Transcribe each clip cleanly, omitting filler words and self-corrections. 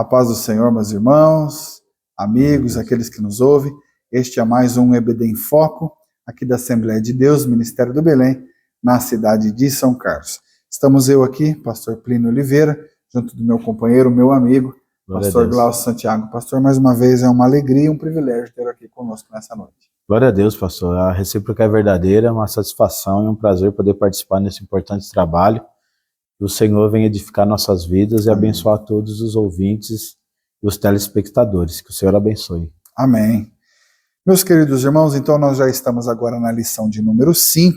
A paz do Senhor, meus irmãos, amigos, aqueles que nos ouvem. Este é mais um EBD em Foco, aqui da Assembleia de Deus, Ministério do Belém, na cidade de São Carlos. Estamos eu aqui, pastor Plínio Oliveira, junto do meu companheiro, meu amigo, pastor Glaucio Santiago. Pastor, mais uma vez é uma alegria e um privilégio ter aqui conosco nessa noite. Glória a Deus, pastor. A recíproca é verdadeira, é uma satisfação e um prazer poder participar nesse importante trabalho. Que o Senhor venha edificar nossas vidas e abençoar todos os ouvintes e os telespectadores. Que o Senhor abençoe. Amém. Meus queridos irmãos, então nós já estamos agora na lição de número 5,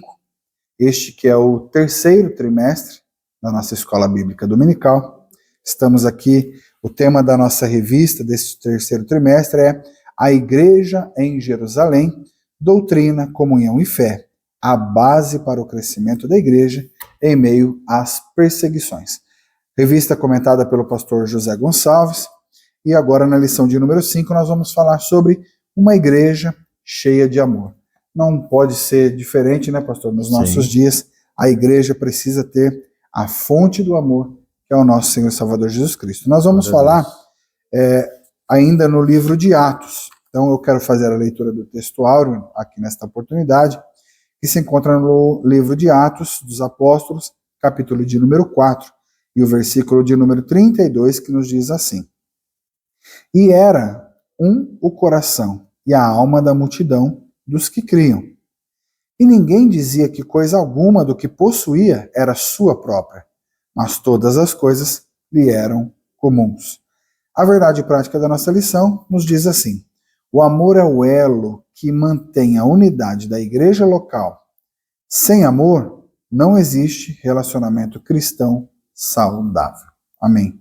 este que é o terceiro trimestre da nossa Escola Bíblica Dominical. Estamos aqui, o tema da nossa revista desse terceiro trimestre é A Igreja em Jerusalém, Doutrina, Comunhão e Fé, a base para o crescimento da igreja em meio às perseguições. Revista comentada pelo pastor José Gonçalves, e agora na lição de número 5 nós vamos falar sobre uma igreja cheia de amor. Não pode ser diferente, né, pastor? Nos nossos dias, a igreja precisa ter a fonte do amor, que é o nosso Senhor e Salvador Jesus Cristo. Nós vamos falar ainda no livro de Atos. Então eu quero fazer a leitura do texto áureo aqui nesta oportunidade, que se encontra no livro de Atos dos Apóstolos, capítulo de número 4, e o versículo de número 32, que nos diz assim: E era o coração e a alma da multidão dos que criam. E ninguém dizia que coisa alguma do que possuía era sua própria, mas todas as coisas lhe eram comuns. A verdade prática da nossa lição nos diz assim: o amor é o elo que mantém a unidade da igreja local. Sem amor, não existe relacionamento cristão saudável. Amém.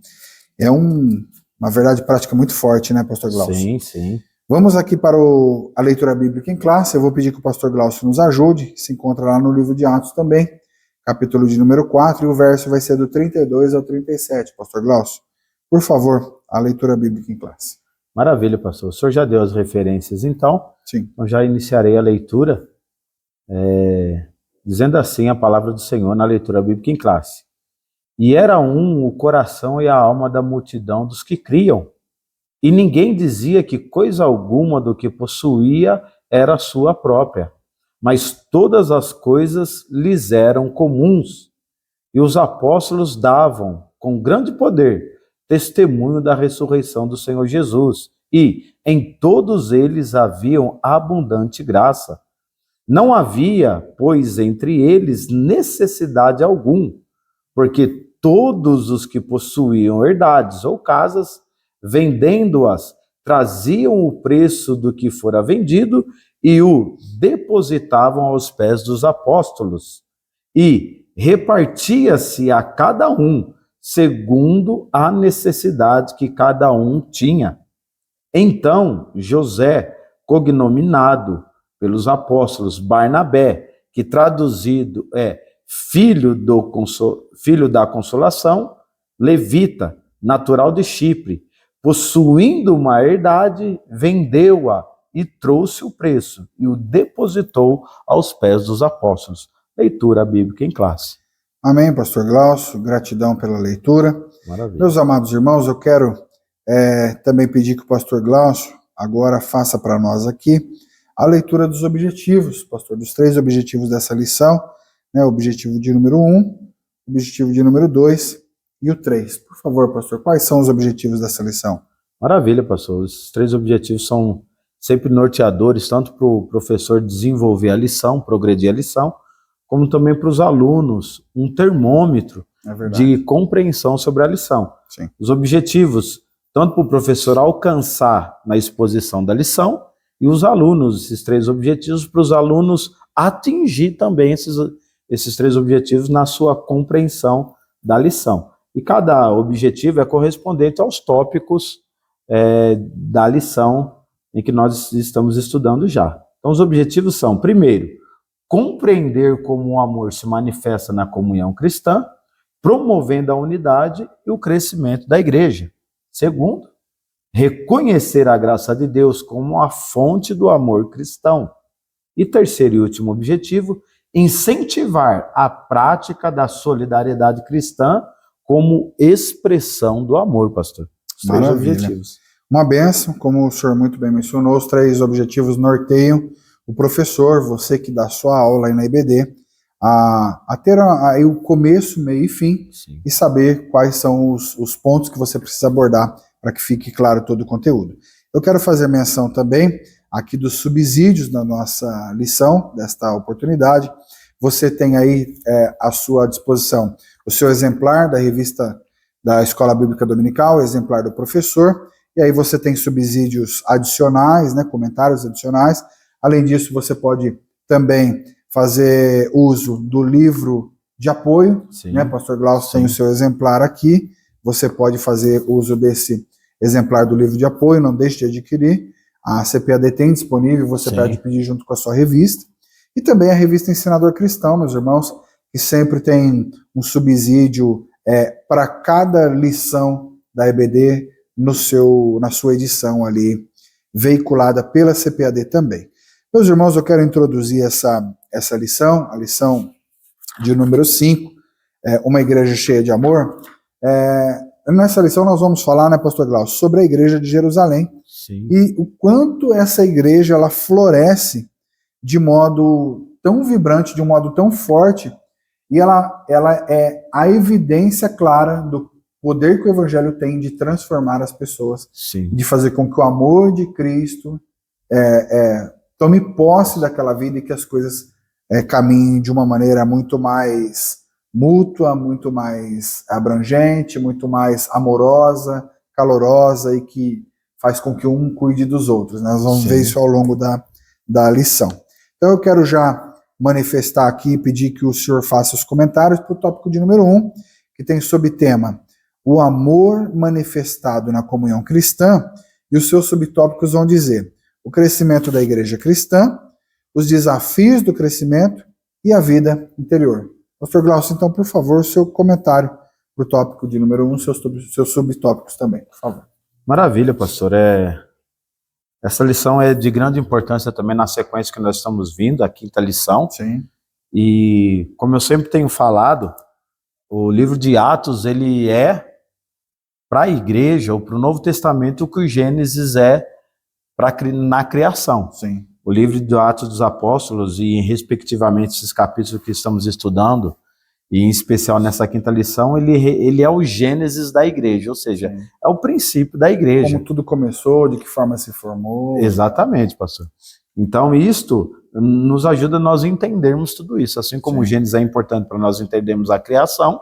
É uma verdade prática muito forte, né, pastor Glaucio? Sim, sim. Vamos aqui para a leitura bíblica em classe. Eu vou pedir que o pastor Glaucio nos ajude. Se encontra lá no livro de Atos também, capítulo de número 4, e o verso vai ser do 32 ao 37. Pastor Glaucio, por favor, a leitura bíblica em classe. Maravilha, pastor. O senhor já deu as referências, então? Sim. Eu já iniciarei a leitura, dizendo assim a palavra do Senhor na leitura bíblica em classe. E era o coração e a alma da multidão dos que criam. E ninguém dizia que coisa alguma do que possuía era sua própria, mas todas as coisas lhes eram comuns. E os apóstolos davam, com grande poder, testemunho da ressurreição do Senhor Jesus, e em todos eles haviam abundante graça. Não havia, pois, entre eles necessidade algum, porque todos os que possuíam herdades ou casas, vendendo-as, traziam o preço do que fora vendido e o depositavam aos pés dos apóstolos. E repartia-se a cada um, segundo a necessidade que cada um tinha. Então, José, cognominado pelos apóstolos Barnabé, que traduzido é filho da consolação, levita, natural de Chipre, possuindo uma herdade, vendeu-a e trouxe o preço e o depositou aos pés dos apóstolos. Leitura bíblica em classe. Amém, pastor Glaucio. Gratidão pela leitura. Maravilha. Meus amados irmãos, eu quero também pedir que o pastor Glaucio agora faça para nós aqui a leitura dos objetivos, pastor, dos 3 objetivos dessa lição, né? O objetivo de número 1, objetivo de número 2 e o 3. Por favor, pastor, quais são os objetivos dessa lição? Maravilha, pastor. Os 3 objetivos são sempre norteadores, tanto para o professor desenvolver a lição, progredir a lição, como também para os alunos, um termômetro de compreensão sobre a lição. Sim. Os objetivos, tanto para o professor alcançar na exposição da lição, e os alunos, esses 3 objetivos, para os alunos atingir também esses 3 objetivos na sua compreensão da lição. E cada objetivo é correspondente aos tópicos da lição em que nós estamos estudando já. Então os objetivos são, primeiro, compreender como o amor se manifesta na comunhão cristã, promovendo a unidade e o crescimento da igreja. Segundo, reconhecer a graça de Deus como a fonte do amor cristão. E terceiro e último objetivo, incentivar a prática da solidariedade cristã como expressão do amor, pastor. Os três Maravilha. objetivos. Uma bênção, como o senhor muito bem mencionou, os 3 objetivos norteiam o professor, você que dá sua aula aí na IBD, a ter aí o começo, meio e fim, Sim. e saber quais são os pontos que você precisa abordar para que fique claro todo o conteúdo. Eu quero fazer menção também aqui dos subsídios na nossa lição, desta oportunidade. Você tem aí à sua disposição o seu exemplar da revista da Escola Bíblica Dominical, exemplar do professor, e aí você tem subsídios adicionais, né, comentários adicionais. Além disso, você pode também fazer uso do livro de apoio, Sim. né? Pastor Glaucio tem o seu exemplar aqui, você pode fazer uso desse exemplar do livro de apoio, não deixe de adquirir. A CPAD tem disponível, você Sim. pode pedir junto com a sua revista. E também a revista Ensinador Cristão, meus irmãos, que sempre tem um subsídio para cada lição da EBD na sua edição ali, veiculada pela CPAD também. Meus irmãos, eu quero introduzir essa lição, a lição de número 5, uma igreja cheia de amor. Nessa lição nós vamos falar, né, pastor Glaucio, sobre a igreja de Jerusalém. Sim. E o quanto essa igreja ela floresce de modo tão vibrante, de um modo tão forte, e ela é a evidência clara do poder que o evangelho tem de transformar as pessoas, Sim. de fazer com que o amor de Cristo tome posse daquela vida e que as coisas caminhem de uma maneira muito mais mútua, muito mais abrangente, muito mais amorosa, calorosa, e que faz com que um cuide dos outros. Nós vamos ver isso ao longo da lição. Então eu quero já manifestar aqui e pedir que o senhor faça os comentários para o tópico de número 1, que tem sob tema o amor manifestado na comunhão cristã, e os seus subtópicos vão dizer o crescimento da igreja cristã, os desafios do crescimento e a vida interior. Pastor Glaucio, então, por favor, seu comentário para o tópico de número 1, seus subtópicos também, por favor. Maravilha, pastor. Essa lição é de grande importância também na sequência que nós estamos vindo, a 5ª lição. Sim. E, como eu sempre tenho falado, o livro de Atos, ele é para a igreja, ou para o Novo Testamento, o que o Gênesis é na criação. Sim. O livro de Atos dos Apóstolos, e respectivamente esses capítulos que estamos estudando, e em especial nessa 5ª lição, ele é o Gênesis da igreja, ou seja, Sim. é o princípio da igreja. Como tudo começou, de que forma se formou. Exatamente, pastor. Então, isto nos ajuda a nós entendermos tudo isso. Assim como o Gênesis é importante para nós entendermos a criação,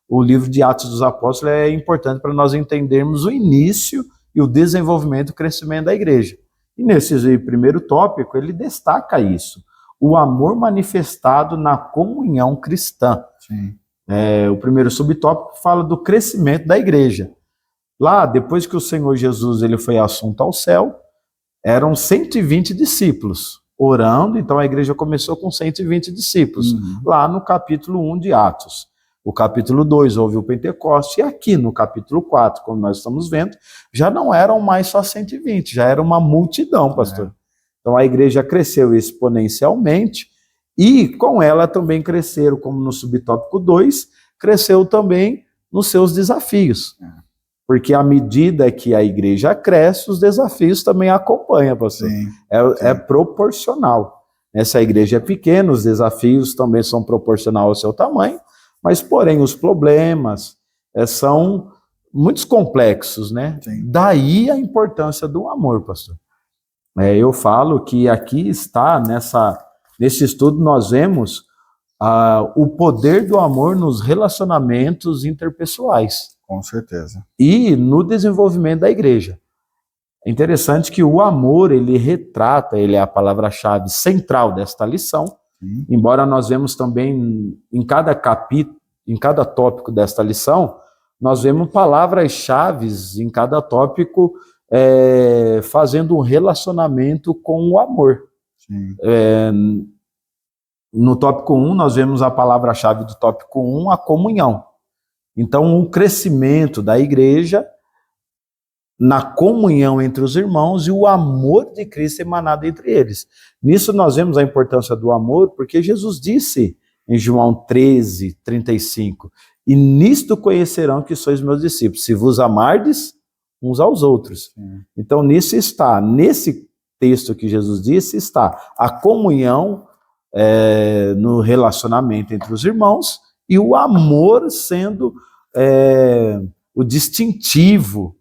o livro de Atos dos Apóstolos é importante para nós entendermos o início e o desenvolvimento e o crescimento da igreja. E nesse primeiro tópico, ele destaca isso. O amor manifestado na comunhão cristã. Sim. O primeiro subtópico fala do crescimento da igreja. Lá, depois que o Senhor Jesus ele foi assunto ao céu, eram 120 discípulos orando, então a igreja começou com 120 discípulos, lá no capítulo 1 de Atos. O capítulo 2 houve o Pentecoste, e aqui no capítulo 4, como nós estamos vendo, já não eram mais só 120, já era uma multidão, pastor. Então a igreja cresceu exponencialmente, e com ela também cresceram, como no subtópico 2, cresceu também nos seus desafios. Porque à medida que a igreja cresce, os desafios também acompanham, pastor. Sim. É proporcional. Essa igreja é pequena, os desafios também são proporcionais ao seu tamanho, mas, porém, os problemas são muito complexos, né? Sim. Daí a importância do amor, pastor. Eu falo que aqui está, nesse estudo, nós vemos o poder do amor nos relacionamentos interpessoais. Com certeza. E no desenvolvimento da igreja. É interessante que o amor, ele retrata, ele é a palavra-chave central desta lição, embora nós vemos também em cada capítulo, em cada tópico desta lição, nós vemos palavras-chave em cada tópico fazendo um relacionamento com o amor. No tópico 1, nós vemos a palavra-chave do tópico 1, a comunhão. Então, o crescimento da igreja na comunhão entre os irmãos e o amor de Cristo emanado entre eles. Nisso nós vemos a importância do amor, porque Jesus disse em João 13:35, e nisto conhecerão que sois meus discípulos, se vos amardes uns aos outros. Então, nesse texto que Jesus disse, está a comunhão no relacionamento entre os irmãos e o amor sendo o distintivo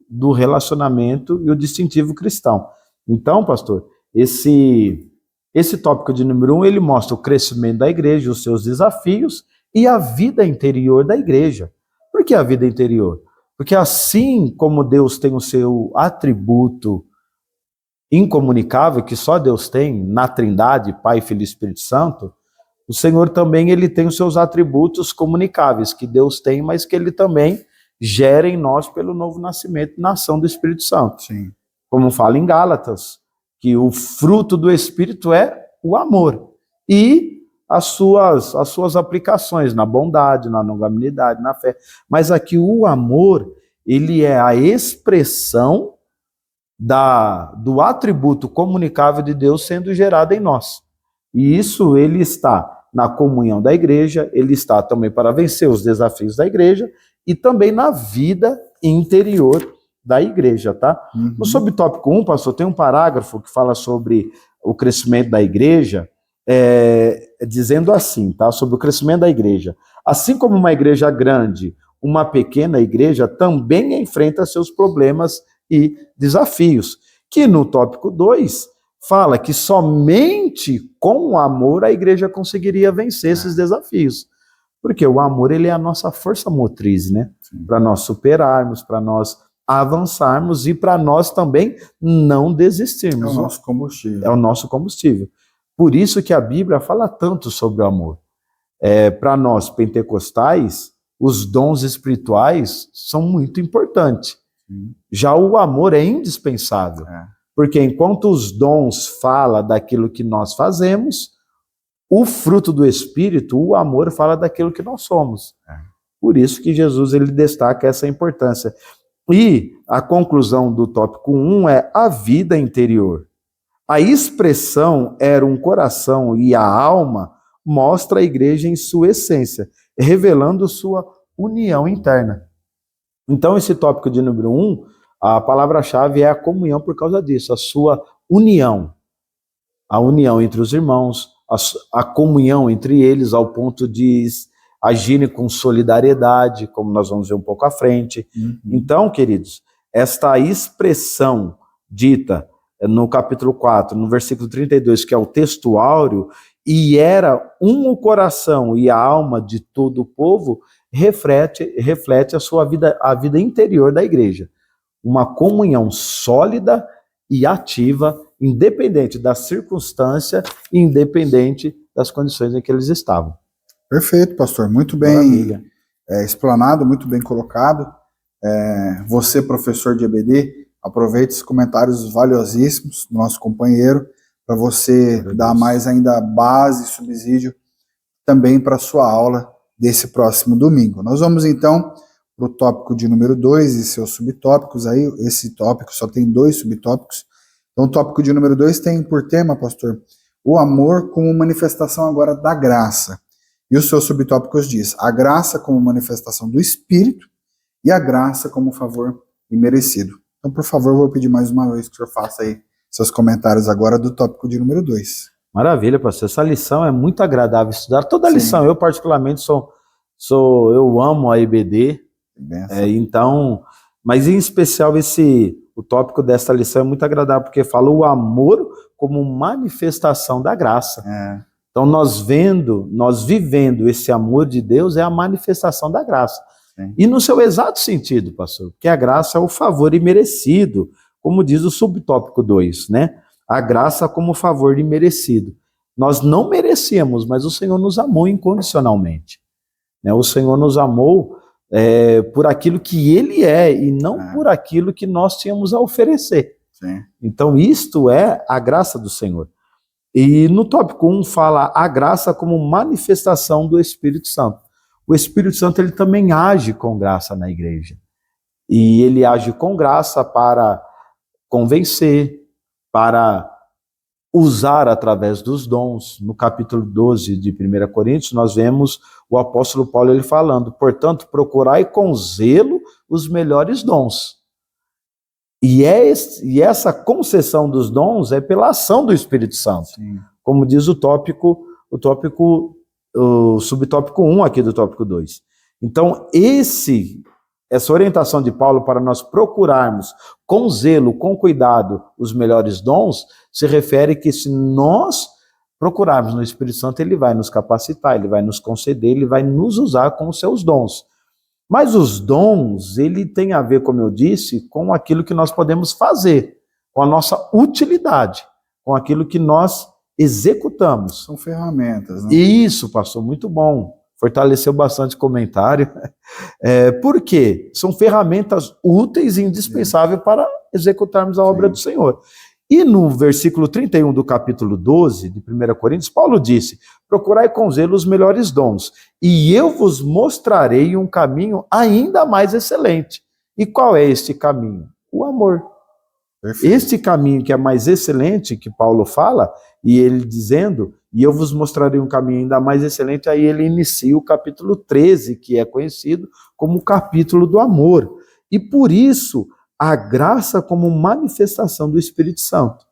do relacionamento e o distintivo cristão. Então, pastor, esse tópico de número 1, ele mostra o crescimento da igreja, os seus desafios e a vida interior da igreja. Por que a vida interior? Porque assim como Deus tem o seu atributo incomunicável, que só Deus tem, na Trindade, Pai, Filho e Espírito Santo, o Senhor também ele tem os seus atributos comunicáveis, que Deus tem, mas que ele também gera em nós pelo novo nascimento na ação do Espírito Santo. Sim. Como fala em Gálatas, que o fruto do Espírito é o amor. E as suas aplicações na bondade, na longanimidade, na fé. Mas aqui o amor, ele é a expressão do atributo comunicável de Deus sendo gerado em nós. E isso ele está na comunhão da igreja, ele está também para vencer os desafios da igreja e também na vida interior da igreja, tá? No subtópico 1, pastor, tem um parágrafo que fala sobre o crescimento da igreja, dizendo assim, tá? Sobre o crescimento da igreja. Assim como uma igreja grande, uma pequena igreja também enfrenta seus problemas e desafios. Que no tópico 2 fala que somente com o amor a igreja conseguiria vencer esses desafios. Porque o amor ele é a nossa força motriz, né? Para nós superarmos, para nós avançarmos e para nós também não desistirmos. É o nosso combustível. É o nosso combustível. Por isso que a Bíblia fala tanto sobre o amor. Para nós pentecostais, os dons espirituais são muito importantes. Já o amor é indispensável. Porque enquanto os dons falam daquilo que nós fazemos, o fruto do Espírito, o amor, fala daquilo que nós somos. Por isso que Jesus ele destaca essa importância. E a conclusão do tópico 1 é a vida interior. A expressão era um coração e a alma mostra a igreja em sua essência, revelando sua união interna. Então, esse tópico de número 1, a palavra-chave é a comunhão por causa disso, a sua união. A união entre os irmãos, a comunhão entre eles ao ponto de agirem com solidariedade, como nós vamos ver um pouco à frente. Então, queridos, esta expressão dita no capítulo 4, no versículo 32, que é o texto áureo, e era um o coração e a alma de todo o povo, reflete a vida interior da igreja. Uma comunhão sólida e ativa, independente da circunstância, independente das condições em que eles estavam. Perfeito, pastor. Muito bem explanado, muito bem colocado. Você, professor de EBD, aproveite esses comentários valiosíssimos do nosso companheiro para você dar mais ainda base e subsídio também para a sua aula desse próximo domingo. Nós vamos então para o tópico de número 2 e seus subtópicos. Aí, esse tópico só tem 2 subtópicos. Então, o tópico de número 2 tem por tema, pastor, o amor como manifestação agora da graça. E os seus subtópicos diz a graça como manifestação do Espírito e a graça como favor imerecido. Então, por favor, vou pedir mais uma vez que o senhor faça aí seus comentários agora do tópico de número 2. Maravilha, pastor. Essa lição é muito agradável estudar. Toda a lição, eu particularmente eu amo a EBD. Então, mas em especial o tópico dessa lição é muito agradável, porque fala o amor como manifestação da graça. Então, nós vivendo esse amor de Deus é a manifestação da graça. E no seu exato sentido, pastor, que a graça é o favor imerecido, como diz o subtópico 2, né? A graça como favor imerecido. Nós não merecíamos, mas o Senhor nos amou incondicionalmente. Né? O Senhor nos amou por aquilo que Ele é e não por aquilo que nós tínhamos a oferecer. Então, isto é a graça do Senhor. E no tópico 1 fala a graça como manifestação do Espírito Santo. O Espírito Santo ele também age com graça na igreja. E ele age com graça para convencer, para usar através dos dons. No capítulo 12 de 1 Coríntios, nós vemos o apóstolo Paulo ele falando, portanto, procurai com zelo os melhores dons. E essa concessão dos dons é pela ação do Espírito Santo. Sim. Como diz o subtópico 1 aqui do tópico 2. Então, essa orientação de Paulo para nós procurarmos com zelo, com cuidado, os melhores dons, se refere que se nós procurarmos no Espírito Santo, ele vai nos capacitar, ele vai nos conceder, ele vai nos usar com os seus dons. Mas os dons, ele tem a ver, como eu disse, com aquilo que nós podemos fazer, com a nossa utilidade, com aquilo que nós executamos. São ferramentas, né? Isso, pastor, muito bom. Fortaleceu bastante o comentário. Por quê? São ferramentas úteis e indispensáveis para executarmos a obra do Senhor. E no versículo 31 do capítulo 12 de 1 Coríntios, Paulo disse: procurai com zelo os melhores dons, e eu vos mostrarei um caminho ainda mais excelente. E qual é este caminho? O amor. Perfeito. Este caminho que é mais excelente, que Paulo fala, e ele dizendo, e eu vos mostrarei um caminho ainda mais excelente, aí ele inicia o capítulo 13, que é conhecido como o capítulo do amor. E por isso, a graça como manifestação do Espírito Santo.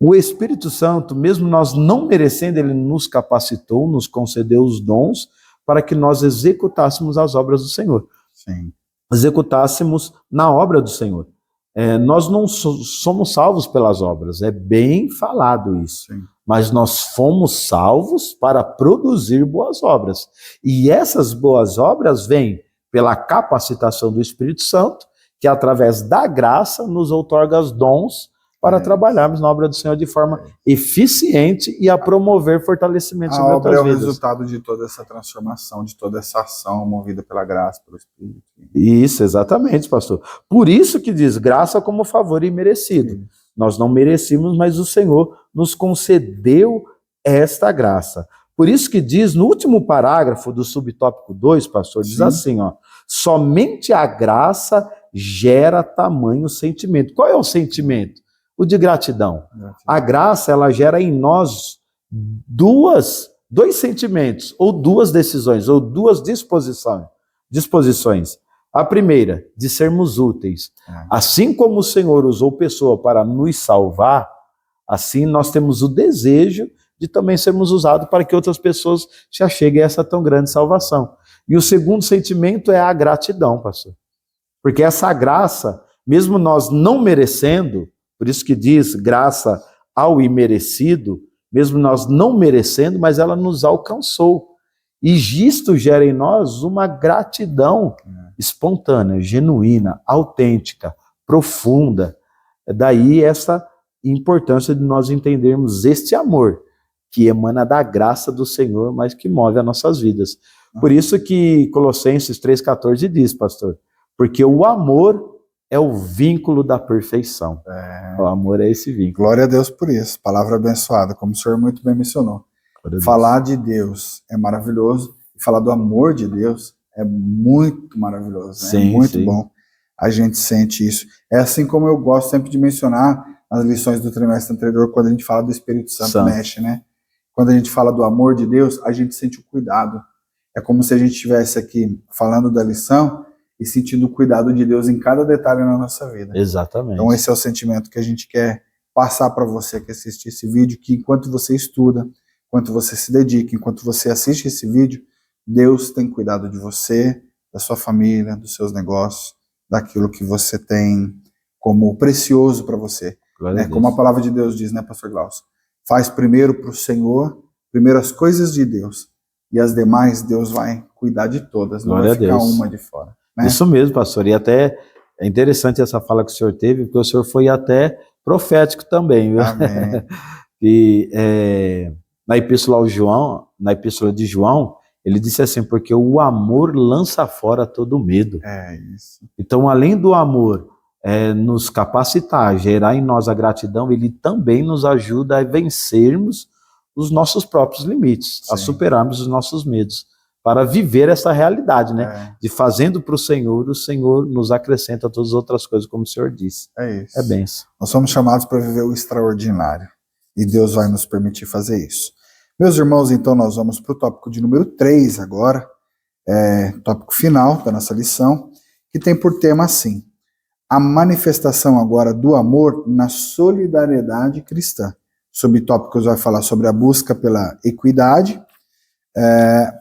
O Espírito Santo, mesmo nós não merecendo, ele nos capacitou, nos concedeu os dons para que nós executássemos as obras do Senhor. Sim. Executássemos na obra do Senhor. Nós não somos salvos pelas obras, é bem falado isso. Sim. Mas nós fomos salvos para produzir boas obras. E essas boas obras vêm pela capacitação do Espírito Santo, que através da graça nos outorga os dons para trabalharmos na obra do Senhor de forma eficiente e a promover fortalecimento sobre outras vidas. A obra é o resultado de toda essa transformação, de toda essa ação movida pela graça, pelo Espírito. Isso, exatamente, pastor. Por isso que diz graça como favor imerecido. Sim. Nós não merecíamos, mas o Senhor nos concedeu esta graça. Por isso que diz no último parágrafo do subtópico 2, pastor, diz assim, ó: somente a graça gera tamanho sentimento. Qual é o sentimento? O de gratidão. A graça, ela gera em nós dois sentimentos, ou duas decisões, ou duas disposições. A primeira, de sermos úteis. Assim como o Senhor usou pessoa para nos salvar, assim nós temos o desejo de também sermos usados para que outras pessoas se acheguem a essa tão grande salvação. E o segundo sentimento é a gratidão, pastor. Porque essa graça, mesmo nós não merecendo, por isso que diz graça ao imerecido, mesmo nós não merecendo, mas ela nos alcançou. E isto gera em nós uma gratidão espontânea, genuína, autêntica, profunda. Daí essa importância de nós entendermos este amor, que emana da graça do Senhor, mas que move as nossas vidas. Por isso que Colossenses 3,14 diz, pastor, porque o amor é o vínculo da perfeição. O amor é esse vínculo. Glória a Deus por isso. Palavra abençoada, como o senhor muito bem mencionou. Falar de Deus é maravilhoso, e falar do amor de Deus é muito maravilhoso. Né? Sim, é muito bom. A gente sente isso. É assim como eu gosto sempre de mencionar nas lições do trimestre anterior, quando a gente fala do Espírito Santo mexe, né? Quando a gente fala do amor de Deus, a gente sente o cuidado. É como se a gente estivesse aqui falando da lição e sentindo o cuidado de Deus em cada detalhe na nossa vida. Exatamente. Então esse é o sentimento que a gente quer passar para você que assiste esse vídeo, que enquanto você estuda, enquanto você se dedica, enquanto você assiste esse vídeo, Deus tem cuidado de você, da sua família, dos seus negócios, daquilo que você tem como precioso para você. Né? Como a palavra de Deus diz, né, pastor Glaucio? Faz primeiro para o Senhor, primeiro as coisas de Deus, e as demais Deus vai cuidar de todas, não vai ficar uma de fora. Né? Isso mesmo, pastor, e até é interessante essa fala que o senhor teve, porque o senhor foi até profético também, viu? Amém. E na epístola de João, ele disse assim, porque o amor lança fora todo medo. É isso. Então, além do amor nos capacitar, gerar em nós a gratidão, ele também nos ajuda a vencermos os nossos próprios limites, a superarmos os nossos medos, para viver essa realidade, né? De fazendo para o Senhor nos acrescenta todas as outras coisas, como o Senhor disse. É isso. É bênção. Nós somos chamados para viver o extraordinário, e Deus vai nos permitir fazer isso. Meus irmãos, então nós vamos para o tópico de número 3 agora, tópico final da nossa lição, que tem por tema assim: a manifestação agora do amor na solidariedade cristã. Subtópicos vai falar sobre a busca pela equidade,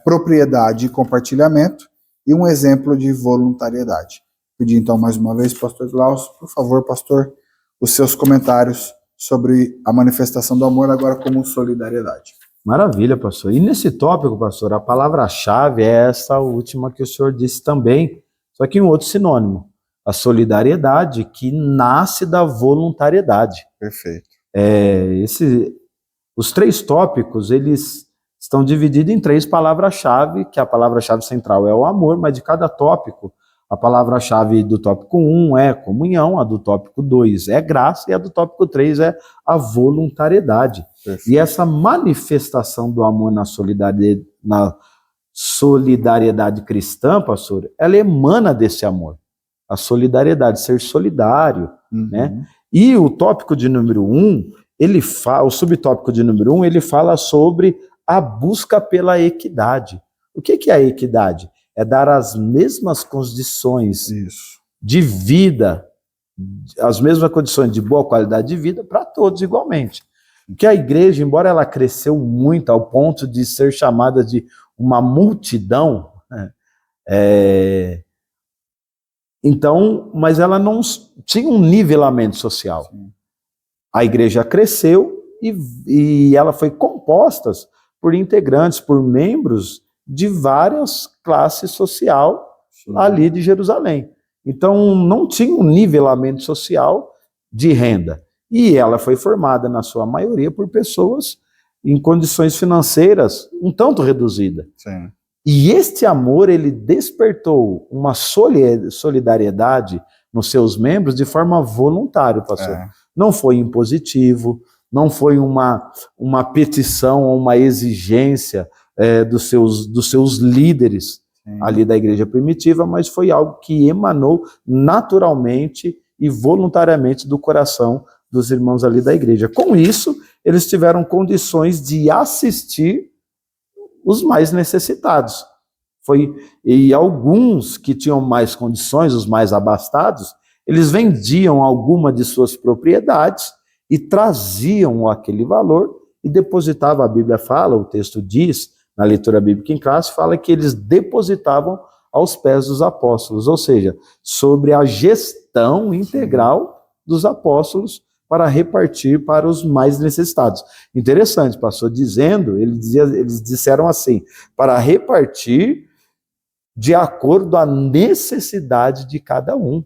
propriedade e compartilhamento, e um exemplo de voluntariedade. Pedir então mais uma vez, pastor Glaucio, por favor, pastor, os seus comentários sobre a manifestação do amor agora como solidariedade. Maravilha, pastor. E nesse tópico, pastor, a palavra-chave é essa última que o senhor disse também, só que em outro sinônimo, a solidariedade que nasce da voluntariedade. Perfeito. Os 3 tópicos, eles estão divididos em 3 palavras-chave, que a palavra-chave central é o amor, mas de cada tópico, a palavra-chave do tópico 1 é comunhão, a do tópico 2 é graça e a do tópico 3 é a voluntariedade. Perfeito. E essa manifestação do amor na solidariedade cristã, pastor, ela emana desse amor. A solidariedade, ser solidário, né? E o tópico de número 1, o subtópico de número 1, ele fala sobre a busca pela equidade. O que é a equidade? É dar as mesmas condições de vida, as mesmas condições de boa qualidade de vida para todos igualmente. Porque a igreja, embora ela cresceu muito ao ponto de ser chamada de uma multidão, então, mas ela não tinha um nivelamento social. Sim. A igreja cresceu e ela foi composta por integrantes, por membros de várias classes social ali de Jerusalém. Então, não tinha um nivelamento social de renda. E ela foi formada, na sua maioria, por pessoas em condições financeiras um tanto reduzidas. Sim. E este amor, ele despertou uma solidariedade nos seus membros de forma voluntária, pastor. Não foi impositivo, não foi uma petição ou uma exigência dos seus líderes ali da igreja primitiva, mas foi algo que emanou naturalmente e voluntariamente do coração dos irmãos ali da igreja. Com isso, eles tiveram condições de assistir os mais necessitados. E alguns que tinham mais condições, os mais abastados, eles vendiam alguma de suas propriedades e traziam aquele valor e depositavam, a Bíblia fala, o texto diz, na leitura bíblica em classe, fala que eles depositavam aos pés dos apóstolos, ou seja, sobre a gestão integral dos apóstolos para repartir para os mais necessitados. Interessante, pastor, eles disseram assim, para repartir de acordo à necessidade de cada um.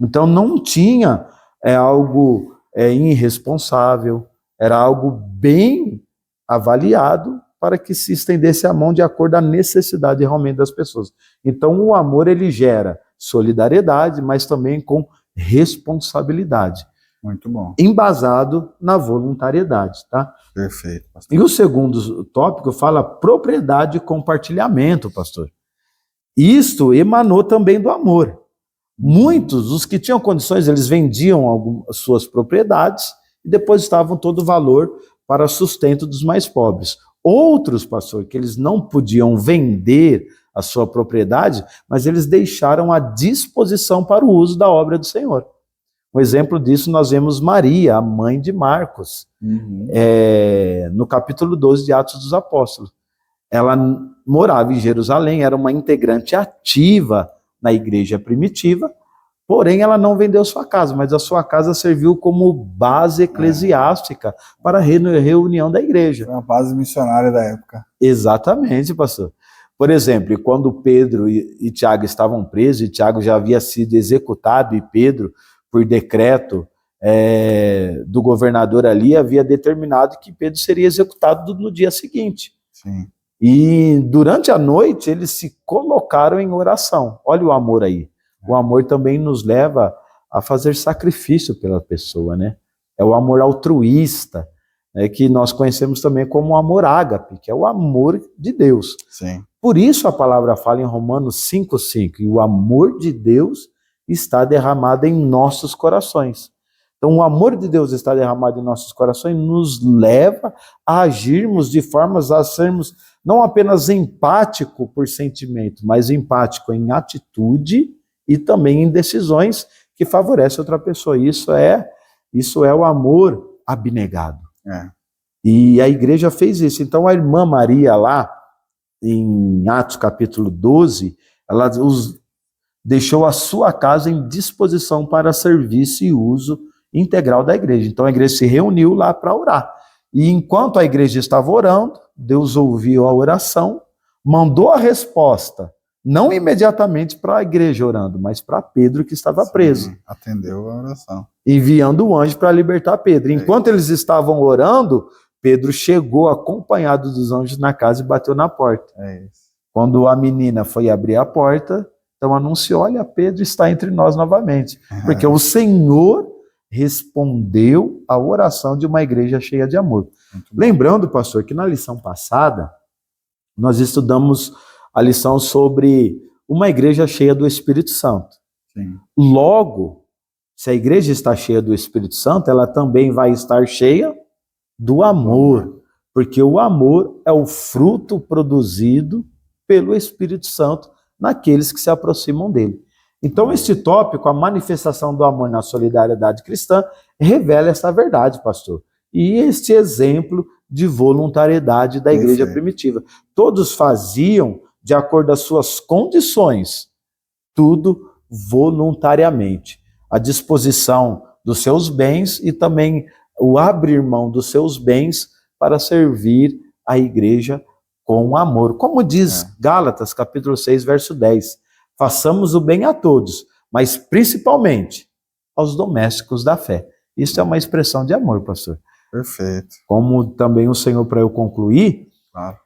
Então não tinha algo irresponsável, era algo bem avaliado para que se estendesse a mão de acordo à necessidade realmente das pessoas. Então o amor, ele gera solidariedade, mas também com responsabilidade. Muito bom. Embasado na voluntariedade, tá? Perfeito, pastor. E o segundo tópico fala propriedade e compartilhamento, pastor. Isto emanou também do amor. Muitos, os que tinham condições, eles vendiam algumas suas propriedades e depositavam todo o valor para sustento dos mais pobres. Outros, pastor, que eles não podiam vender a sua propriedade, mas eles deixaram à disposição para o uso da obra do Senhor. Um exemplo disso nós vemos Maria, a mãe de Marcos, no capítulo 12 de Atos dos Apóstolos. Ela morava em Jerusalém, era uma integrante ativa na igreja primitiva, porém ela não vendeu sua casa, mas a sua casa serviu como base eclesiástica para a reunião da igreja. Foi uma base missionária da época. Exatamente, pastor. Por exemplo, quando Pedro e Tiago estavam presos, e Tiago já havia sido executado, e Pedro, por decreto do governador ali, havia determinado que Pedro seria executado no dia seguinte. Sim. E durante a noite eles se colocaram em oração. Olha o amor aí. O amor também nos leva a fazer sacrifício pela pessoa, né? É o amor altruísta, que nós conhecemos também como o amor ágape, que é o amor de Deus. Sim. Por isso a palavra fala em Romanos 5,5, e o amor de Deus está derramado em nossos corações. Então o amor de Deus está derramado em nossos corações, nos leva a agirmos de formas a sermos não apenas empático por sentimento, mas empático em atitude e também em decisões que favorece outra pessoa. Isso é o amor abnegado. E a igreja fez isso. Então a irmã Maria lá, em Atos capítulo 12, ela deixou a sua casa em disposição para serviço e uso integral da igreja. Então a igreja se reuniu lá para orar. E enquanto a igreja estava orando, Deus ouviu a oração, mandou a resposta, não imediatamente para a igreja orando, mas para Pedro que estava preso. Atendeu a oração. Enviando o anjo para libertar Pedro. Enquanto eles estavam orando, Pedro chegou acompanhado dos anjos na casa e bateu na porta. Quando a menina foi abrir a porta, então anunciou, olha, Pedro está entre nós novamente. Porque o Senhor respondeu à oração de uma igreja cheia de amor. Lembrando, pastor, que na lição passada, nós estudamos a lição sobre uma igreja cheia do Espírito Santo. Logo, se a igreja está cheia do Espírito Santo, ela também vai estar cheia do amor. Porque o amor é o fruto produzido pelo Espírito Santo naqueles que se aproximam dele. Então, este tópico, a manifestação do amor na solidariedade cristã, revela essa verdade, pastor. E este exemplo de voluntariedade da igreja primitiva. Todos faziam, de acordo com as suas condições, tudo voluntariamente. A disposição dos seus bens e também o abrir mão dos seus bens para servir a igreja com amor. Como diz Gálatas, capítulo 6, verso 10. Façamos o bem a todos, mas principalmente aos domésticos da fé. Isso é uma expressão de amor, pastor. Perfeito. Como também o Senhor, para eu concluir,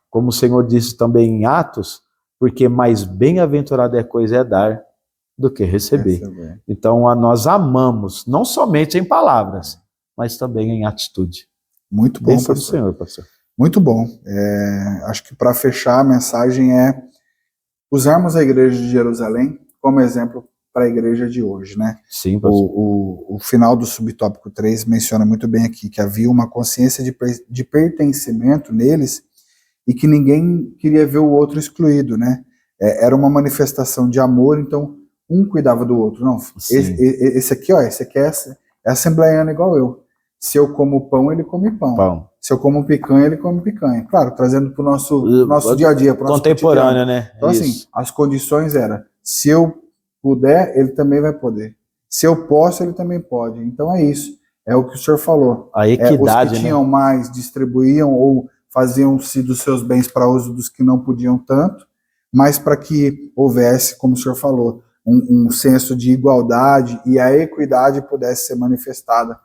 como o Senhor disse também em Atos, porque mais bem-aventurada é coisa é dar do que receber. Então, nós amamos, não somente em palavras, mas também em atitude. Muito bom, pastor. Do Senhor, pastor. Muito bom. Acho que para fechar a mensagem é usarmos a igreja de Jerusalém como exemplo para a igreja de hoje, né? Sim, pastor. O final do subtópico 3 menciona muito bem aqui que havia uma consciência de pertencimento neles e que ninguém queria ver o outro excluído, né? Era uma manifestação de amor, então um cuidava do outro. Não, esse aqui é assembleiano igual eu. Se eu como pão, ele come pão. Se eu como picanha, ele come picanha. Claro, trazendo para o nosso dia a dia, para o nosso contemporâneo, né? Então, assim, as condições eram, se eu puder, ele também vai poder. Se eu posso, ele também pode. Então é isso. É o que o senhor falou. A equidade, os que tinham mais distribuíam ou faziam-se dos seus bens para uso dos que não podiam tanto, mas para que houvesse, como o senhor falou, um senso de igualdade e a equidade pudesse ser manifestada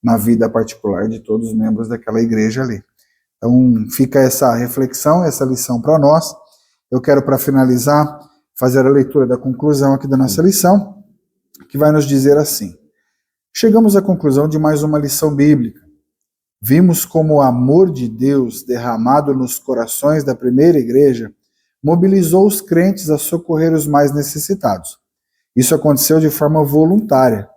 na vida particular de todos os membros daquela igreja ali. Então fica essa reflexão, essa lição para nós. Eu quero, para finalizar, fazer a leitura da conclusão aqui da nossa lição, que vai nos dizer assim: chegamos à conclusão de mais uma lição bíblica. Vimos como o amor de Deus derramado nos corações da primeira igreja mobilizou os crentes a socorrer os mais necessitados. Isso aconteceu de forma voluntária,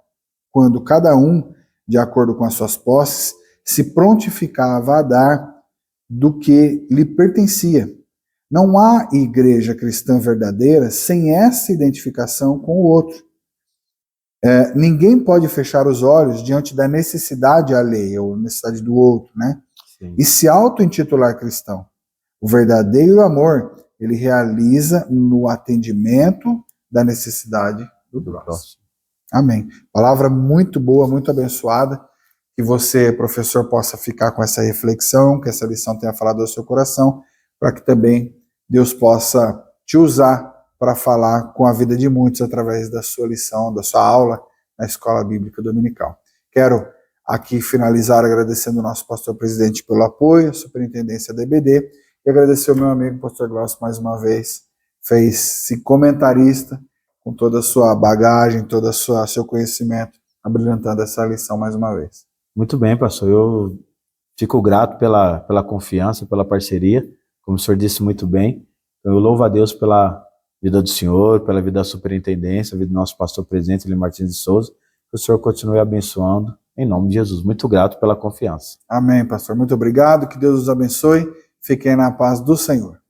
quando cada um, de acordo com as suas posses, se prontificava a dar do que lhe pertencia. Não há igreja cristã verdadeira sem essa identificação com o outro. Ninguém pode fechar os olhos diante da necessidade alheia, ou necessidade do outro, né? E se auto-intitular cristão. O verdadeiro amor, ele realiza no atendimento da necessidade do próximo. Amém. Palavra muito boa, muito abençoada. Que você, professor, possa ficar com essa reflexão, que essa lição tenha falado ao seu coração, para que também Deus possa te usar para falar com a vida de muitos através da sua lição, da sua aula na Escola Bíblica Dominical. Quero aqui finalizar agradecendo o nosso pastor presidente pelo apoio, a superintendência da EBD, e agradecer ao meu amigo pastor Glaucio mais uma vez, fez-se comentarista com toda a sua bagagem, todo o seu conhecimento, abrilhantando essa lição mais uma vez. Muito bem, pastor. Eu fico grato pela confiança, pela parceria, como o senhor disse muito bem. Eu louvo a Deus pela vida do senhor, pela vida da superintendência, a vida do nosso pastor presidente, Eli Martins de Souza. Que o senhor continue abençoando, em nome de Jesus. Muito grato pela confiança. Amém, pastor. Muito obrigado. Que Deus os abençoe. Fiquem na paz do Senhor.